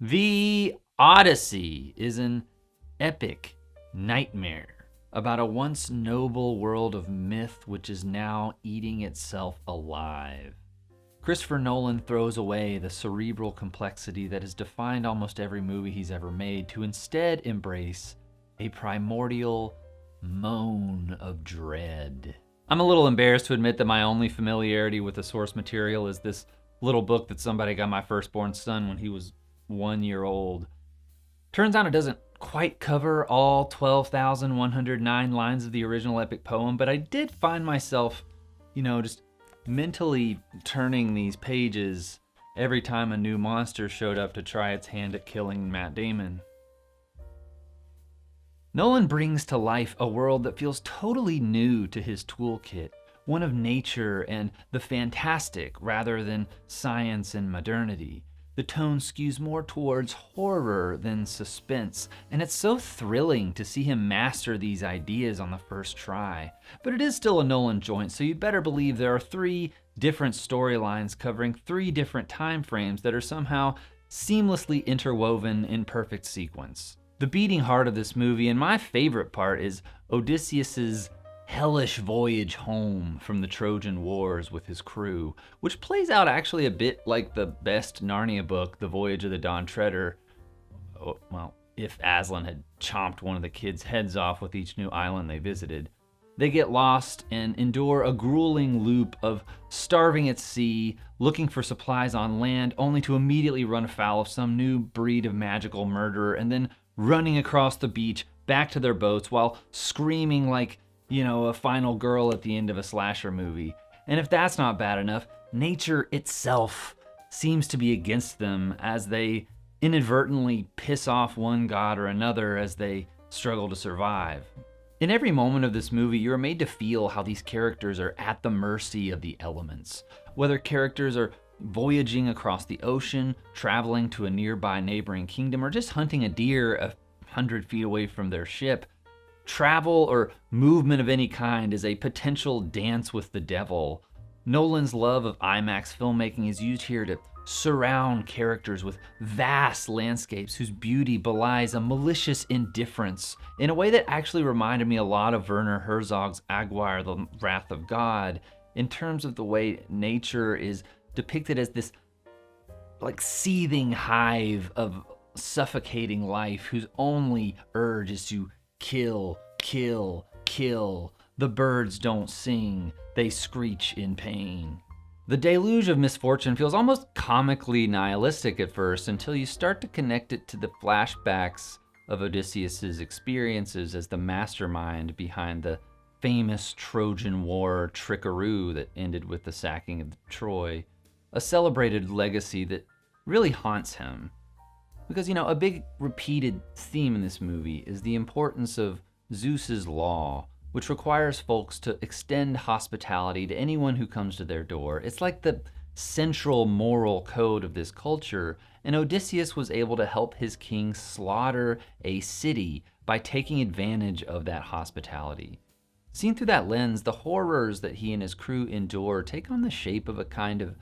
The Odyssey is an epic nightmare about a once noble world of myth which is now eating itself alive. Christopher Nolan throws away the cerebral complexity that has defined almost every movie he's ever made to instead embrace a primordial moan of dread. I'm a little embarrassed to admit that my only familiarity with the source material is this little book that somebody got my firstborn son when he was 1 year old. Turns out it doesn't quite cover all 12,109 lines of the original epic poem, but I did find myself, just mentally turning these pages every time a new monster showed up to try its hand at killing Matt Damon. Nolan brings to life a world that feels totally new to his toolkit, one of nature and the fantastic rather than science and modernity. The tone skews more towards horror than suspense, and it's so thrilling to see him master these ideas on the first try. But it is still a Nolan joint, so you'd better believe there are 3 different storylines covering 3 different time frames that are somehow seamlessly interwoven in perfect sequence. The beating heart of this movie, and my favorite part, is Odysseus's hellish voyage home from the Trojan Wars with his crew, which plays out actually a bit like the best Narnia book, The Voyage of the Dawn Treader. Well, if Aslan had chomped one of the kids' heads off with each new island they visited. They get lost and endure a grueling loop of starving at sea, looking for supplies on land, only to immediately run afoul of some new breed of magical murderer, and then running across the beach back to their boats while screaming like a final girl at the end of a slasher movie. And if that's not bad enough, nature itself seems to be against them as they inadvertently piss off one god or another as they struggle to survive. In every moment of this movie, you're made to feel how these characters are at the mercy of the elements. Whether characters are voyaging across the ocean, traveling to a nearby neighboring kingdom, or just hunting a deer 100 feet away from their ship, travel or movement of any kind is a potential dance with the devil. Nolan's love of IMAX filmmaking is used here to surround characters with vast landscapes whose beauty belies a malicious indifference in a way that actually reminded me a lot of Werner Herzog's Aguirre, The Wrath of God, in terms of the way nature is depicted as this seething hive of suffocating life whose only urge is to kill, kill, kill. The birds don't sing, they screech in pain. The deluge of misfortune feels almost comically nihilistic at first until you start to connect it to the flashbacks of Odysseus's experiences as the mastermind behind the famous Trojan War trickaroo that ended with the sacking of Troy, a celebrated legacy that really haunts him. Because, a big repeated theme in this movie is the importance of Zeus's law, which requires folks to extend hospitality to anyone who comes to their door. It's like the central moral code of this culture, and Odysseus was able to help his king slaughter a city by taking advantage of that hospitality. Seen through that lens, the horrors that he and his crew endure take on the shape of a kind of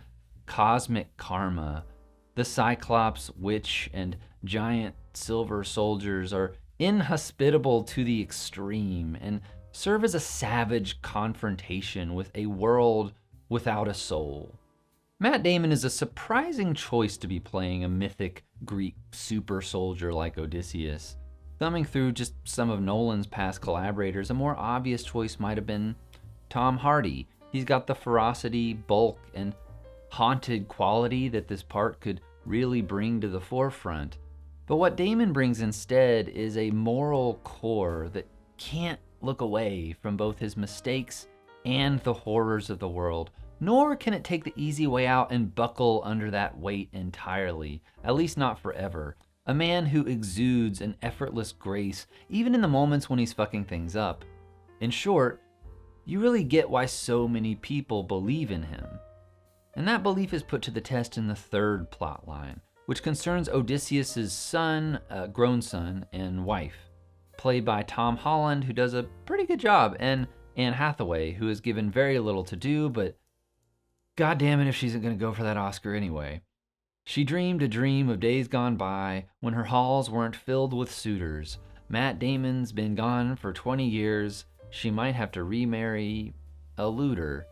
cosmic karma. The Cyclops, witch, and giant silver soldiers are inhospitable to the extreme and serve as a savage confrontation with a world without a soul. Matt Damon is a surprising choice to be playing a mythic Greek super soldier like Odysseus. Thumbing through just some of Nolan's past collaborators, a more obvious choice might have been Tom Hardy. He's got the ferocity, bulk, and haunted quality that this part could really bring to the forefront. But what Damon brings instead is a moral core that can't look away from both his mistakes and the horrors of the world, nor can it take the easy way out and buckle under that weight entirely, at least not forever. A man who exudes an effortless grace, even in the moments when he's fucking things up. In short, you really get why so many people believe in him. And that belief is put to the test in the third plot line, which concerns Odysseus' son, grown son, and wife, played by Tom Holland, who does a pretty good job, and Anne Hathaway, who is given very little to do, but god damn it if she's going to go for that Oscar anyway. She dreamed a dream of days gone by when her halls weren't filled with suitors. Matt Damon's been gone for 20 years. She might have to remarry a looter,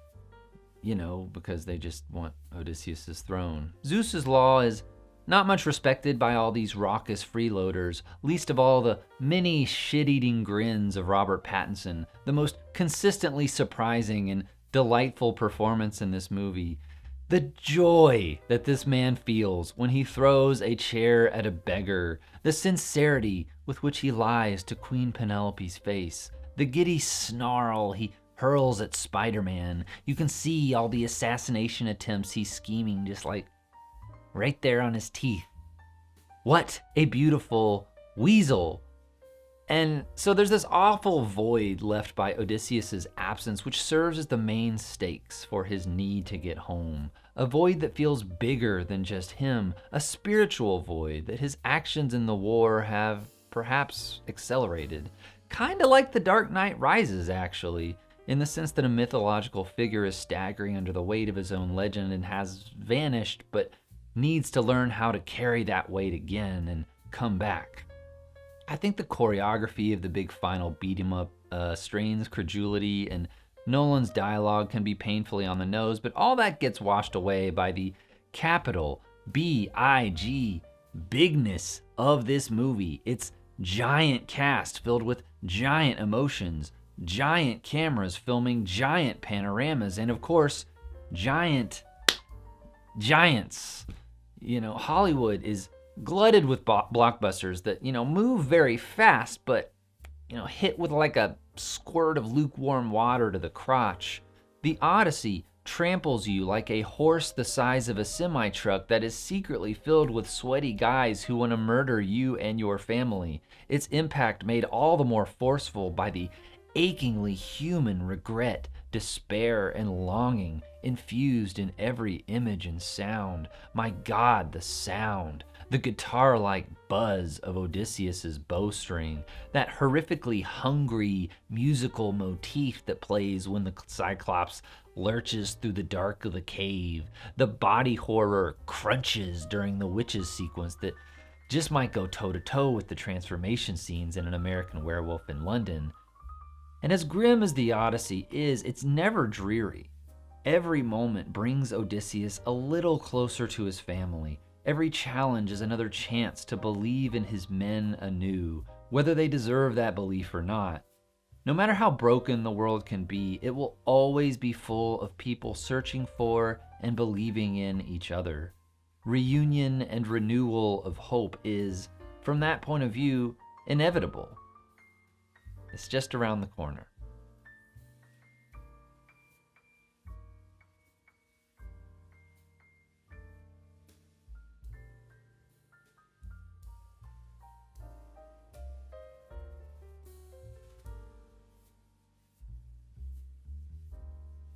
because they just want Odysseus' throne. Zeus's law is not much respected by all these raucous freeloaders, least of all the many shit-eating grins of Robert Pattinson, the most consistently surprising and delightful performance in this movie. The joy that this man feels when he throws a chair at a beggar, the sincerity with which he lies to Queen Penelope's face, the giddy snarl he hurls at Spider-Man. You can see all the assassination attempts he's scheming just like right there on his teeth. What a beautiful weasel. And so there's this awful void left by Odysseus' absence, which serves as the main stakes for his need to get home. A void that feels bigger than just him, a spiritual void that his actions in the war have perhaps accelerated. Kinda like The Dark Knight Rises, actually, in the sense that a mythological figure is staggering under the weight of his own legend and has vanished, but needs to learn how to carry that weight again and come back. I think the choreography of the big final beat-em-up strains credulity, and Nolan's dialogue can be painfully on the nose, but all that gets washed away by the capital B-I-G bigness of this movie. Its giant cast filled with giant emotions, giant cameras filming giant panoramas, and of course, giants. Hollywood is glutted with blockbusters that, move very fast, but, hit with like a squirt of lukewarm water to the crotch. The Odyssey tramples you like a horse the size of a semi-truck that is secretly filled with sweaty guys who want to murder you and your family. Its impact made all the more forceful by the achingly human regret, despair, and longing infused in every image and sound. My God, the sound. The guitar-like buzz of Odysseus' bowstring, that horrifically hungry musical motif that plays when the Cyclops lurches through the dark of the cave, the body horror crunches during the witches sequence that just might go toe-to-toe with the transformation scenes in An American Werewolf in London. And as grim as the Odyssey is, it's never dreary. Every moment brings Odysseus a little closer to his family. Every challenge is another chance to believe in his men anew, whether they deserve that belief or not. No matter how broken the world can be, it will always be full of people searching for and believing in each other. Reunion and renewal of hope is, from that point of view, inevitable. It's just around the corner.